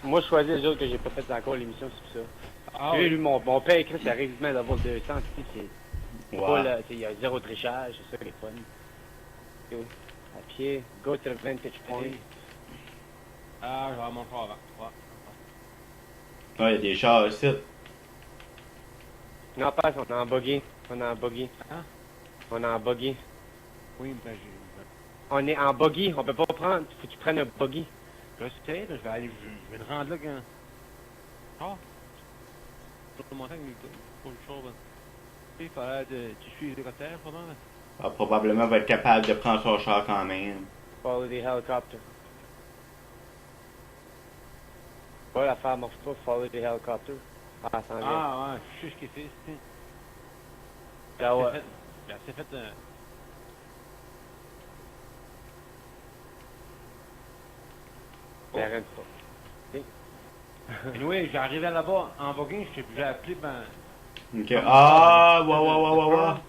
Moi, je choisis les autres que j'ai pas fait encore l'émission, c'est pour ça. Ah J'ai oui. lu mon père écrit, ça arrive même d'avoir 200, tu sais, c'est pas Ouais. là, il y a zéro trichage, c'est ça qui est fun. Yo, à pied, go to the vantage point. Ah, je vais mon char avant. Ouais. Ouais, il y a des chars ici. Non, passe, on est en buggy. On est en buggy. Hein? On est en buggy. Oui, ben j'ai... On est en buggy, on peut pas prendre, faut que tu prennes un buggy. Je sais, là, je vais aller... Je vais me rendre là quand... Ah! Sur le montagne, il faut le chose. Il fallait que tu suis l'hélicoptère, comment? Ah, probablement va être capable de prendre son char quand même. Follow the helicopter. Pas la femme marche pas, follow the helicopter. Ah, ça en vient. Ah, ouais, je sais ce qu'il fait, c'est... Là, ouais. C'est fait... Ça arrête pas. Anyway, j'arrivais là-bas en voguing, j'ai appelé, ben... Ok. Ah, ouais.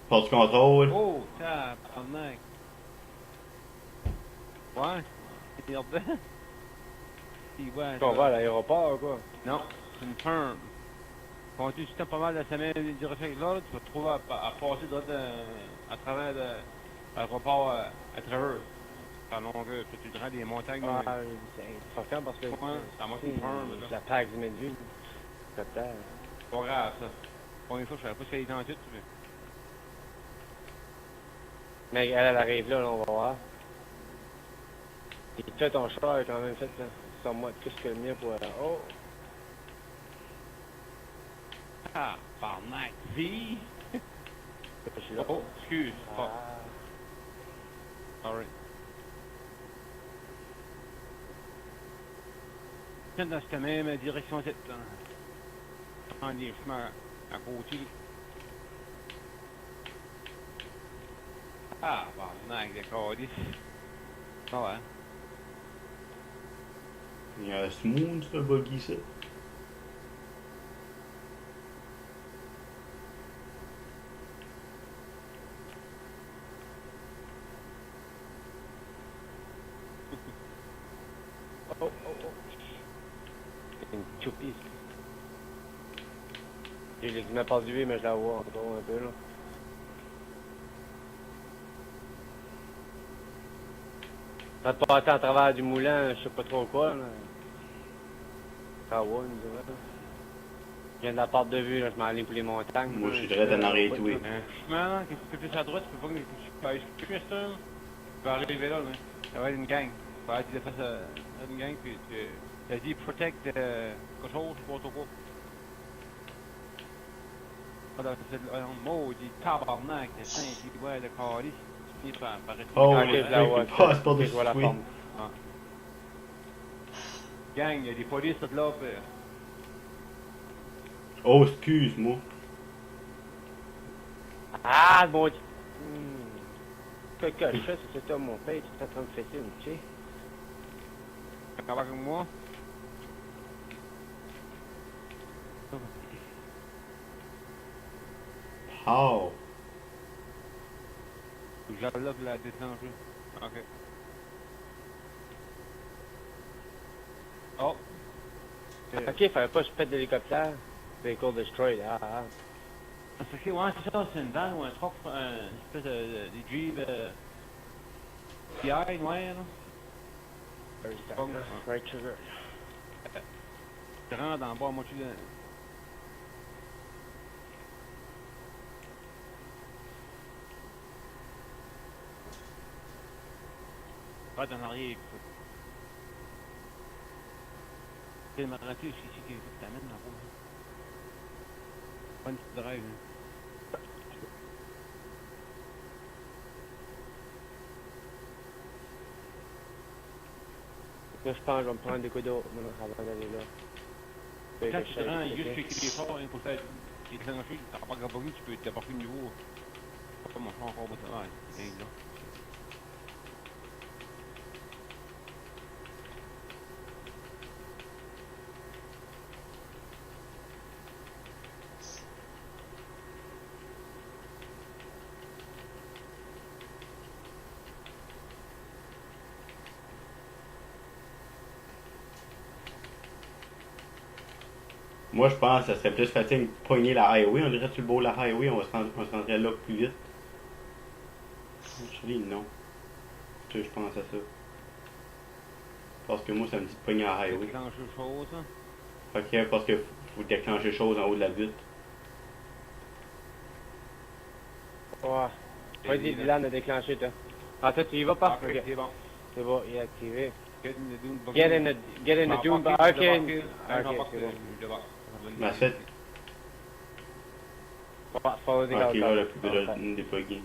Porte du contrôle. Oh, tabarnak! Ouais, c'est merde. Ouais, On va à l'aéroport, quoi. non, c'est une ferme. Quand tu t'as pas mal de semaines de direction avec l'autre, tu vas te trouver à passer à travers l'aéroport à travers. À longueur, tu te rends des montagnes. Ah, c'est important parce que Ouais, ça m'a fait peur, là. la PAC du vue. C'est pas grave, ça. Première fois, je savais pas si elle était en tout. Mais elle arrive là, on va voir. Et toi, ton char a quand même fait là, sur moi plus que le mien pour... Oh! Ah, barnac, vie! Je suis là. Oh, excuse. Ah. Oh, sorry. Tiens, dans cette même direction, c'est... Prends des chemins à côté. Ah, barnac, d'accord. Ah ouais. Il y a un smooth, ce buggy, ça. Oh. C'est une choupie. J'ai les ma passe du V, mais je la vois encore un peu, là. Ça te passer à travers du moulin, je sais pas trop quoi, là. Ah ouais, nous dirait, là. Je viens de la porte de vue, là, je m'enligne pour les montagnes. Moi, je suis direct en arrière, tout. Chemin, qu'est-ce que tu fais plus à droite, tu peux pas que tu peux aller plus à ça. Tu peux arriver là, là. Ça va être une gang. Ça va être de face à une gang, puis tu as dit protect quelque chose, je sais pas trop quoi. Ah, là, c'est le maudit tabarnak, le saint, qui ouais, le calice. Tu finis par rester. Oh, Ok, je la vois. il passe par Ok, je vois la dessus. forme. Ah. Gang, il y a des polices là, puis... Oh, excuse-moi. Ah, bon Dieu! Qu'est-ce que je fais, c'est ça, mon père, tu es en train de fesser une fille. Tu acabes avec moi? How? J'allais là pour la déclencher. Ok. Oh! Ok, fallait pas que je pète l'hélicoptère. Vehicle destroyed, ah. Parce que, ouais, c'est ça, c'est une van ou un truck, une espèce de Jeep PI, ouais, là. Bon, Right trigger. tu rentres en bas à moitié de... Pas en arrière, écoute. C'est le matin, c'est ici qui t'amène là-bas. Pas une petite drive, hein. Là, je pense que je vais me prendre des coups d'eau avant d'aller là. Quand tu te rends juste chez qui est fort, hein, pour faire déclencher, t'as pas grave, tu peux t'apporter le niveau. Pas mon choix encore, ouais, c'est là. Moi, je pense que ça serait plus facile de pogner la highway. On dirait sur le bord de la highway, on se rendrait là plus vite. Je dis non. Tu sais, je pense à ça. Parce que moi, ça me dit de pogner la highway. Déclencher chose, hein. Ok, parce que faut déclencher chose en haut de la butte. Ouais. Vas-y, Dylan a déclenché, toi. Ah, toi, tu y vas pas? Ok, Ok. c'est bon. C'est bon, il est activé. Get in the dune buggy. Get in the dune buggy. Ok. Ok, c'est bon. Ma fait. Follow the Ok, là, le helicopter. plus de déploguer.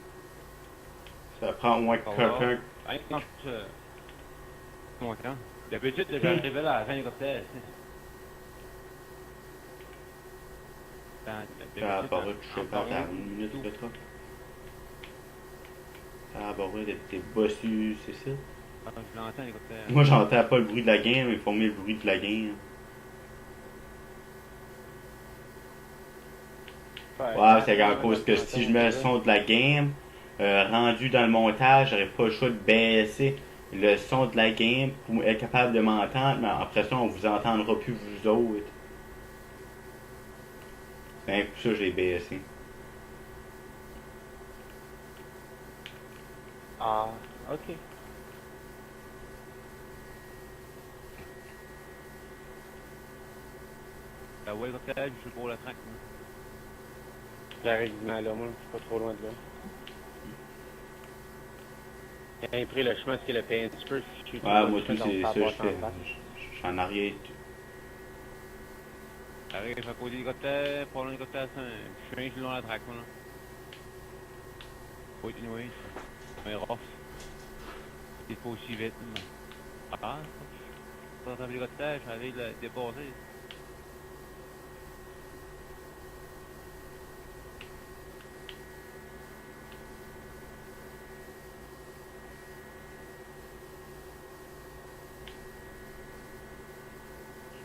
Ça prend au moins quelqu'un. Hey, quand je... Mon camp. D'habitude, j'arrivais là à la fin du cocktail. Ah, bah ouais, je sais pas, t'as une minute de trop. Ah, bah ouais, t'es bossu, c'est ça? Je l'entends, l'hélicoptère. Moi, j'entends pas le bruit de la game, mais il faut mettre le bruit de la game. Ouais, c'est à cause que si je mets le son de la game, rendu dans le montage, j'aurais pas le choix de baisser le son de la game pour être capable de m'entendre, mais après ça, on vous entendra plus vous autres. Ben, pour ça, j'ai baissé. Ah, ok. La ouais, l'hélicoptère, je suis pour la traque. J'arrive là, moi, je suis pas trop loin de là. J'ai pris le chemin, ce qu'il a payé un petit peu. Je suis Ouais, moi tout, c'est ça, je fais. Je suis en arrière. J'arrive à côté de l'hélicoptère, pour l'hélicoptère, je suis un long la traque, moi, là. Oui, anyway, mais rough. C'est pas aussi vite, mais... Ah, je suis dans l'hélicoptère, je suis allé le dépasser.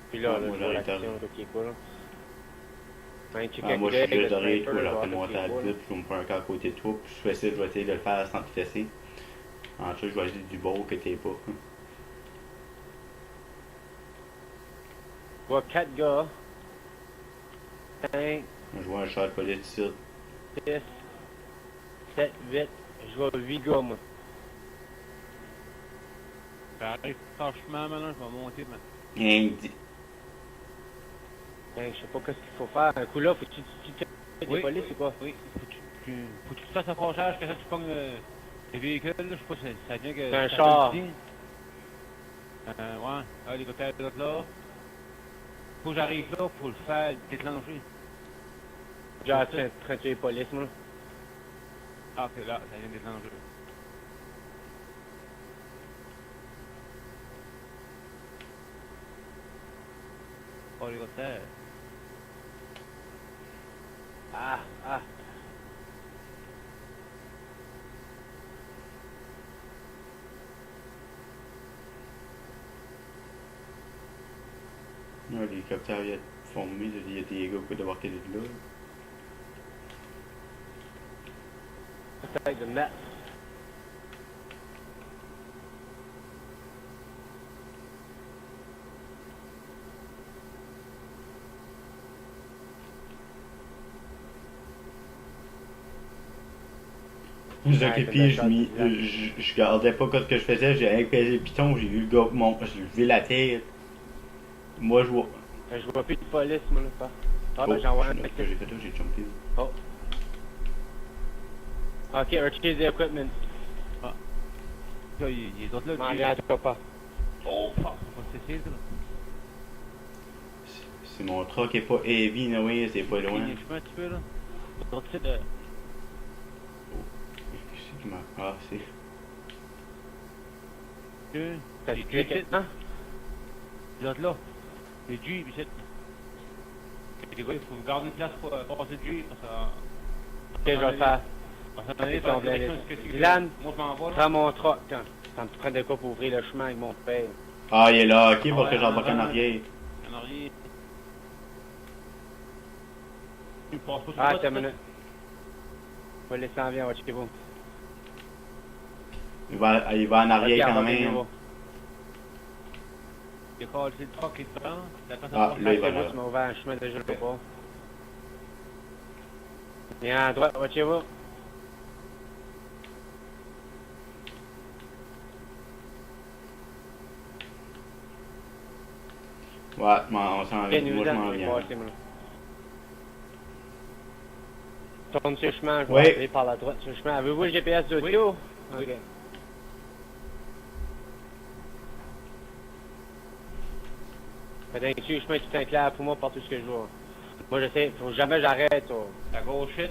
Puis là, Ouais, là, moi, je vois j'arrête l'action, tout qui est cool. Ah, moi, je suis juste derrière toi, là, pour monter à la butte, je vais me faire un cas à côté de toi, puis je fais ça, je vais essayer de le faire sans te fesser. En tout cas, je vais dire du beau que t'es pas. Je vois 4 gars. 5, Je vois un chat de police ici. 6, 7, 8. Je vois 8 gars, moi. J'arrive franchement, maintenant, je vais monter, mais... Rien dit. Ben, je sais pas qu'est-ce qu'il faut faire. Un coup là, faut-tu des polices ou quoi? Oui, faut que tu fasses un franchage, que ça tu pognes les véhicules, là, je sais pas si ça vient que... C'est un char. Ouais, l'hélicoptère est là. Faut que j'arrive là pour le faire déclencher. J'ai en train de tuer les polices, moi. Ah, ok, là, ça vient de déclencher. Oh, l'hélicoptère. Ah, ah. Ouais, l'hélicoptère vient de former, il y a des gars qui peuvent débarquer de là. Protect the net. Je puis je gardais pas ce que je faisais, j'ai rien que pesé le piton, j'ai vu le gars, j'ai levé la tête. Moi, je vois. Je vois plus de police, moi, là, pas. Ah, Oh, ben, j'envoie un ce mec. que j'ai fait là, j'ai jumpé. Oh. Ok, retrieve the equipment. Ah. Là, il est autres là. M'en viens à toi pas. Oh, fuck, c'est ça, là. C'est mon truck est pas heavy, Noé, c'est pas loin. Il est un petit peu, là. L'autre site, C'est qui m'a. Ah, c'est. T'as J'ai tué tué quelqu'un? l'autre là. C'est du Jeep, ici. Les gars, il faut garder une place pour passer le Jeep, parce que... Ok, je vais le faire. On s'en allait dans la direction, est-ce que tu... Dylan, Moi, je m'en vais, là. prends mon truck. Tiens, ça me prend de quoi pour ouvrir le chemin avec mon père. Ah, il est là, ok, parce Ouais, que j'embarque en en arrière. En arrière. Tu passes pas sur Ah, le t'as une minute. On va laisser en vient, on va checker vous. Il va en arrière Ok, on quand va même. venir, décolle le truck qui te prend. Ah, là, il va C'est bon, là. tu m'as ouvert un chemin déjà là bas. Viens à droite, watchez-vous. Ouais, on s'en vient. Bien Moi, je m'en usant, viens. c'est moi. Tourne sur le chemin, je Oui. vais aller par la droite sur le chemin. Avez-vous le GPS d'audio? Oui. Ok. Faites dessus, le chemin est tout un clair pour moi partout ce que je vois. Moi, je sais, faut jamais j'arrête. Oh. La gauche shit.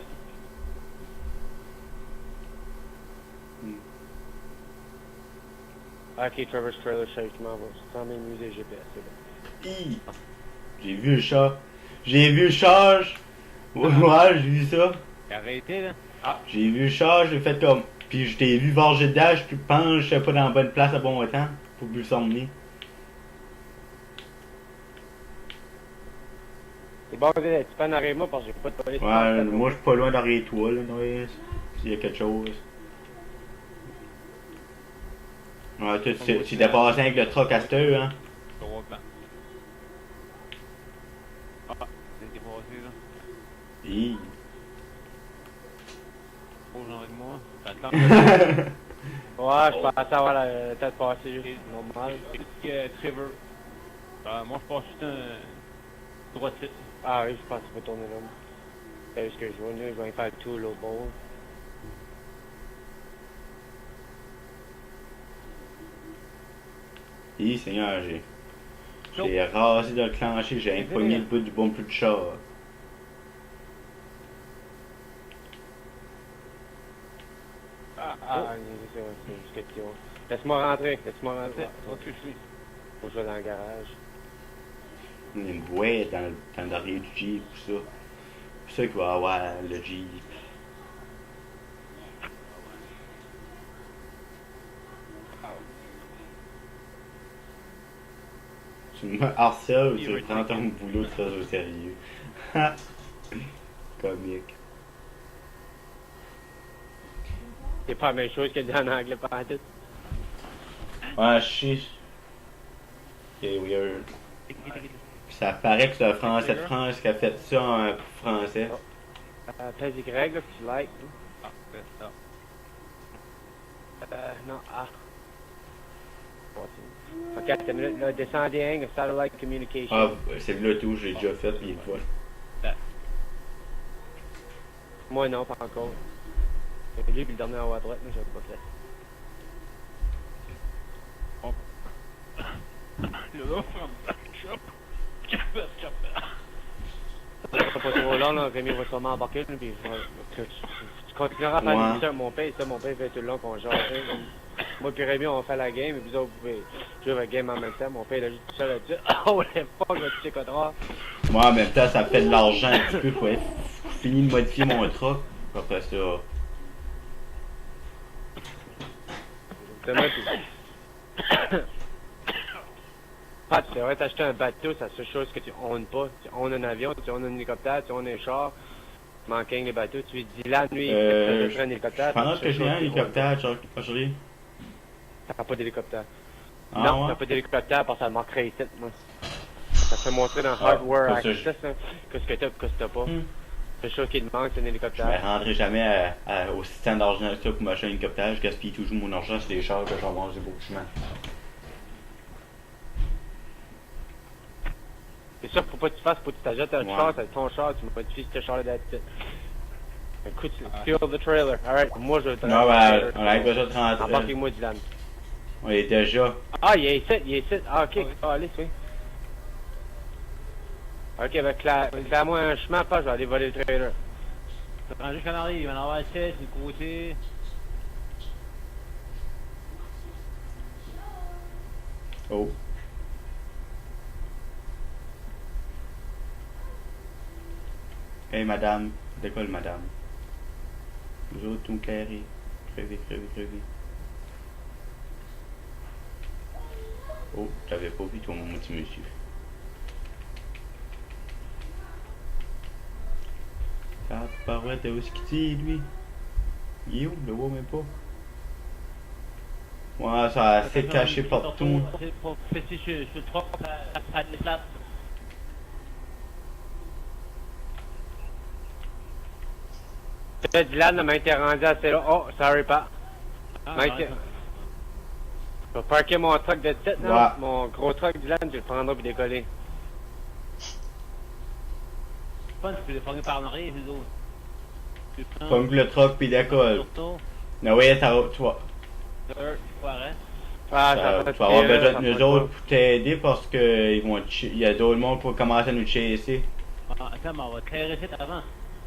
Ok, Trevor's Trailer Shake, je m'en vais. Sans mes musées GPS, c'est bon. Hi! J'ai vu le chat. J'ai vu le chat. Ouais, j'ai vu ça. Arrêtez, là. J'ai vu le chat, j'ai fait comme. Puis je t'ai vu varger dedans, je pense que je suis pas dans la bonne place à bon temps. Faut plus s'emmener. C'est bon, tu peux en arriver moi parce que j'ai pas de police. Ouais, moi je suis pas loin derrière toi, là, Noé. S'il y a quelque chose. Ouais, toi, tu dépassé avec le truck à cette heure, hein. Gros plan. Ah, c'est dépassé, là. Hi. Faut que j'en avec moi. T'attends. Ouais, je pensais avoir la tête passée juste normal. Trevor. Moi, je passe juste un droit de site. Ah oui, je pense que tu peux tourner là. C'est ce que je vois, là, je vais faire tout l'autre bord. Hi, Seigneur, j'ai rasé dans le clencher, j'ai impogné le bout du bon plus de chat. C'est une question. Laisse-moi rentrer. Où que je suis? Faut que je vais dans le garage. Il y a une boîte dans le derrière du Jeep, tout ça. C'est ça qu'il va avoir le Jeep. Tu me harcèles ou tu prends ton boulot très au sérieux? Comique. C'est pas la même chose que le dit en anglais par tout. Ouais, je sais. C'est weird. Ça paraît que c'est un Français de France qui a fait ça en français. Pèse Y, là, si tu like. Ah, c'est ça. Non, A. Ok, t'as une minute, là, descending, satellite communication. Ah, c'est là tout, j'ai déjà fait, puis une fois. Moi non, pas encore. C'est lui, puis le dernier en haut à droite, mais j'avais pas fait. Là, from shop. Ça sera pas trop long, là, Rémi va sûrement embarquer, là, puis tu continueras à faire Ouais. des missions avec mon père, ça, mon père fait tout le long qu'on genre. Moi puis Rémi, on fait la game, et puis vous pouvez jouer avec la game en même temps. Mon père, il a juste tout seul à dire « Oh, les fuck, je vais toucher Codra. » Moi, en même temps, ça me fait de l'argent un petit peu, quoi. Fini de modifier mon truck. Après ça. C'est moi, puis... Ah, tu devrais t'acheter un bateau, c'est la seule chose que tu owns pas. Tu owns un avion, tu owns un hélicoptère, tu owns un char. Tu manques les bateaux, tu lui dis la nuit, tu prends un hélicoptère. Je pense que j'ai un hélicoptère aujourd'hui. T'as pas d'hélicoptère. Ah, Non, ouais? t'as pas d'hélicoptère parce que ça manquerait ici, moi. Ça te fait montrer dans Hardware pas ça, Access, hein, qu'est-ce que t'as et qu'est-ce que t'as pas. C'est chose qui te manque, c'est un Je me hélicoptère. rendrai jamais au système d'argent ça pour m'acheter un hélicoptère. Je gaspille toujours mon argent sur des chars que j'en mange beaucoup de chemin. C'est ça, faut pas que tu fasses, faut que tu t'achètes un Ouais. char, c'est ton char, tu modifies ce char-là d'habitude. Écoute, steal the trailer. Alright, moi je vais te Non, ben, on a déjà 30. Embarquez-moi, Dylan. On est déjà. Ah, il est ici. Ah, ok, Oui. allez, oui. Ok, ben, claire-moi un chemin, pas, je vais aller voler le trailer. Ça prend juste qu'on arrive, il va en avoir 7 du côté. Oh. Hey, madame. Décolle, madame. Vous autres, tout clairé. Crevez. Oh, t'avais pas vu ton petit monsieur. Ah, parouette, où est-ce qu'il dit, lui? Il est où? Je le vois même pas. Ouais, ça s'est caché partout. Pour fesser sur le truck, ça déplace. Dylan, la main t'est rendue assez là. Oh, sorry pas. Ah, Mike, ouais, je vais parker mon truck de tête, Ouais. là. Mon gros truck, Dylan, je le prendrai pour décoller. je pense que tu peux les prendre par en arrière, les autres. Tu prends Pomme le truck pis décolle. surtout, Non, ouais, ça va, tu vas. foiret. Ah, Tu ça vas va avoir tirer, besoin ça de nous va autres pour t'aider parce que ils vont il y a d'autres monde pour commencer à nous chasser. Ah, attends, mais on va clairer ça avant.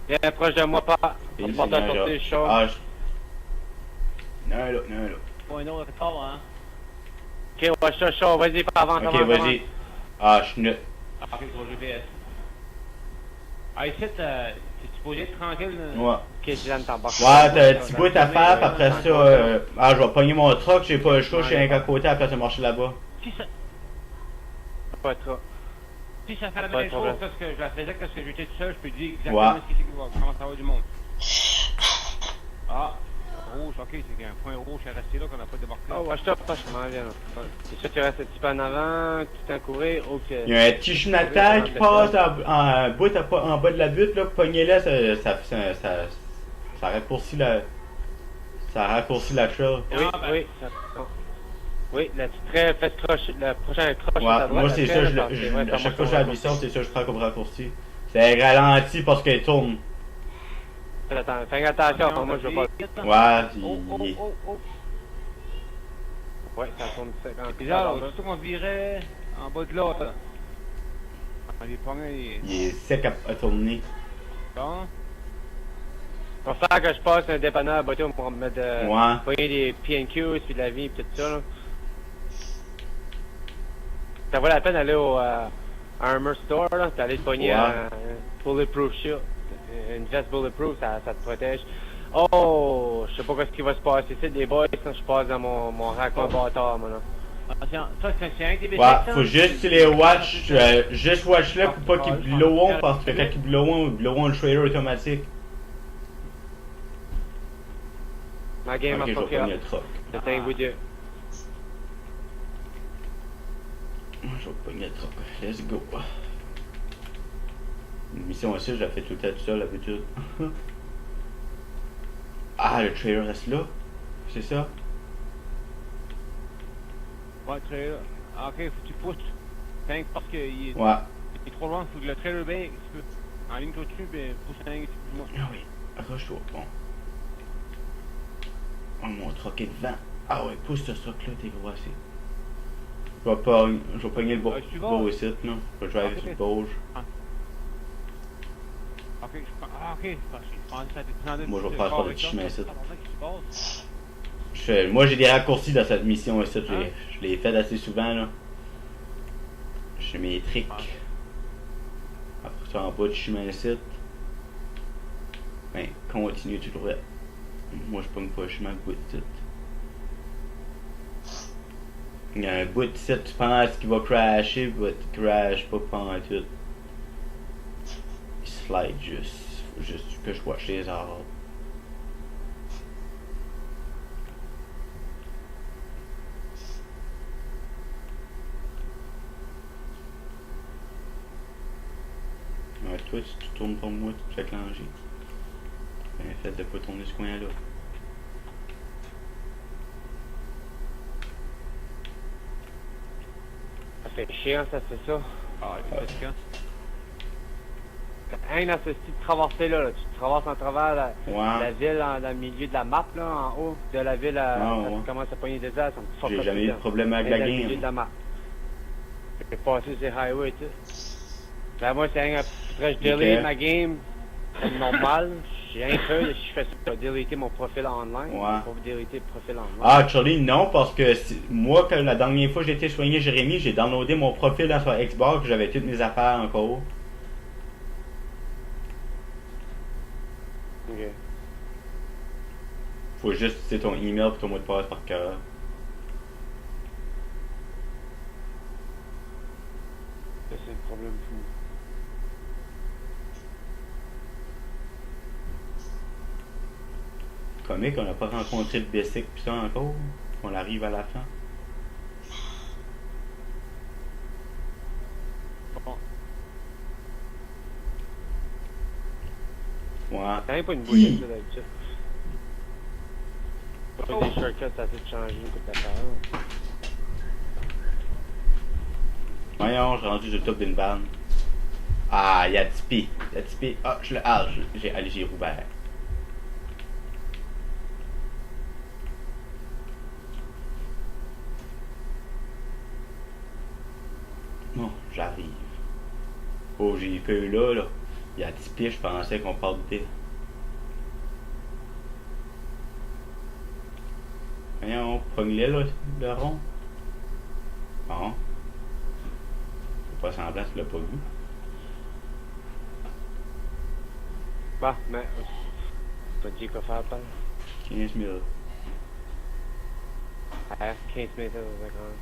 Viens proche de moi, pas. On Une porte la Seigneur, sortie chaud. Ah, non, là, non, là. Pas un autre corps, hein. Ok, ouais, chaud, vas-y, pas avant, Ok, vas-y. Ah, je suis nul. Ah, ok, sur le GPS. Ah, ici, c'est supposé être tranquille. Ouais. Ok, Dylan, t'embarques. Ouais, t'as un petit bout à faire, puis après ça, ah, je vais pogner mon truck, j'ai pas le choix, je suis un à côté après ce marché là-bas. Si ça, Pas trop. si ça fait la Pas de même chose, problème. parce que je la faisais quand j'étais tout seul, je peux te dire Ouais. exactement ce qui va commencer à avoir du monde. Ah, rouge, ok, c'est qu'il y a un point rouge qui est resté là qu'on n'a pas débarqué. Oh, ouais, je te pas, je m'en viens. C'est sûr que tu restes un petit peu en avant, tout en courir, ok. Il y a un petit chemin de terre qui passe en bout en bas de la butte, là, pognez-là, ça raccourcit la. Ça raccourcit la trail. Oui, Ah, ben. oui. Oui, la petite trail, faites croche, la prochaine croche Ouais, à droite. moi c'est ça, à chaque fois que j'ai la vu mission, c'est ça que je prends comme raccourci. C'est ralenti parce qu'elle tourne. Fais attention, moi je veux pas. Ouais, Oh, oh, il- oh, oh. Ouais, ça tourne 50. Et là, surtout qu'on virait en bas de là, là. On les pognait, il est sec à tourner. bon. Pour faire que je passe un dépanneur à bateau pour me mettre Ouais. pogner des PNQs puis de la vie et tout ça là. Ça vaut la peine d'aller au Armor Store là, d'aller te pogner Ouais. un bulletproof shield. Une veste bulletproof, ça te protège. Oh, je sais pas ce qui va se passer ici, des boys, quand je passe dans mon raccord bâtard, moi là. Attention, ça c'est un des Ouais, basics, faut juste que tu les watch, juste watch là pour pas qu'ils blowent, parce que quand ils blowent le trailer automatique. Ma game Ok, a je vais fucké pogner up. le truck. The thing with you. Je vais pogner le truck. Let's go. Une mission aussi, je la fais tout le temps tout seul d'habitude. Ah, le trailer reste là. C'est ça? Ouais, trailer. Ah, ok, faut que tu pousses. Tank parce qu'il est, Ouais. il est trop loin, faut que le trailer baisse. Tu peux en ligne au-dessus, ben pousse un petit peu plus loin. Ah oui. Accroche-toi. Bon. Oh, mon truck est devant. Ah ouais, pousse ce truck-là, t'es gros assez. Je vais pogner le Tu vas? beau ici, là. Je vais driver Ok. sur le bauge. Ok, je prends. Ah, ok, parce que je prends ça descendait. Moi, je vais faire par le petit chemin ici. ici. Moi, j'ai des raccourcis dans cette mission ici. Hein? Je l'ai fait assez souvent, là. J'ai mes tricks. Après ça, en bas du chemin ici. Ben, continue tout droit. Moi, je pogne pas le chemin, le bout de titre. Il y a un bout de titre, tu penses qu'il va crasher, mais il crash pas pendant tout. Il slide juste. Faut juste que je watch les arbres. Ouais, toi, si tu tournes pour moi, tu te fais clanger. Bien fait de pas tourner ce coin-là. Ça fait chiant, ça fait ça. Ah, il est fatigant. Hein, dans ce style de traversée-là, là, tu traverses en travers la Ouais, ville dans le milieu de la map, là, en haut de la ville, Ah, quand ouais. tu commences à pogner des airs, ça me fuck j'ai up jamais tout eu le de temps. problème avec Dans la le milieu de game. la map. J'ai passé ces highways et tout. Ben moi, c'est un faudrait que je delete Ok. ma game, c'est normal. J'ai un peu, si je fais ça, je vais deleter mon profil online. Ouais. Faut deleter le profil online. Ah, Charlie, non, parce que moi, quand la dernière fois que j'ai été soigné Jérémy, j'ai downloadé mon profil dans sur Xbox, j'avais toutes mes affaires encore. Ok. Faut juste, c'est ton email pour ton mot de passe par cœur. Ça, c'est le problème fou. Comique, on n'a pas rencontré de Bessic pis ça encore. On arrive à la fin. Bon. Ouais. T'as rien pas une bouillette, là, d'habitude. Pas des shortcuts, ça a tout changé, écoute ta parole. Voyons, je suis rendu sur le top d'une vanne. Ah, il y a Tipeee. Il y a Tipeee. Ah, j'ai rouvert. Bon, j'arrive. Oh, j'ai fait là. Il y a Tipeee, je pensais qu'on partait. Voyons, pogne-le, là, le rond. Bon. C'est pas semblant, tu l'as pas vu. Bah, mais. Pas dit quoi faire, pas. 15 000. Ah, 15 minutes dans un grand.